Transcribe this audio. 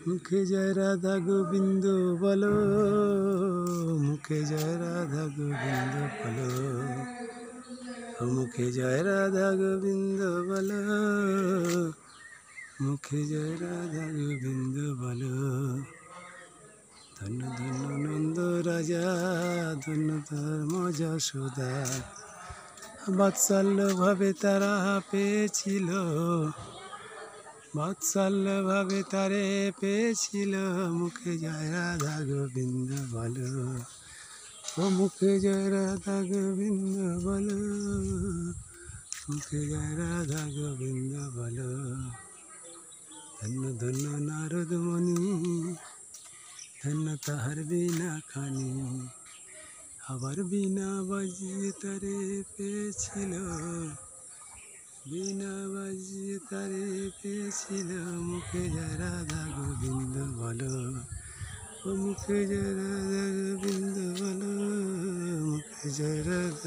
মুখে জয় রাধা গোবিন্দ বলো, মুখে জয় রাধা গোবিন্দ বলো, মুখে জয় রাধা গোবিন্দ বলো, মুখে জয় রাধা গোবিন্দ বলো। ধন্য ধন্য নন্দ রাজা, ধন্য ধর্ম যশোদা, বাৎসল্য ভাবে তারা পেয়েছিল, বাৎসল্য ভাবে তারে পেয়েছিল। মুখে জয় রাধা গোবিন্দ বলো, ও মুখে জয় রাধা গোবিন্দ বলো, মুখে জয় রাধা গোবিন্দ বলো। ধন্য ধন্য নারদ মুনি, ধন্য তাহার বিনা খানি, আবার বিনা বাজিয়ে তারে পেয়েছিল, বিনা বাজিয়ে তারে পেয়েছিল। মুখে জয় রাধা গোবিন্দ বলো, ও মুখে জয় রাধা গোবিন্দ বলো, মুখে জয় রাধা।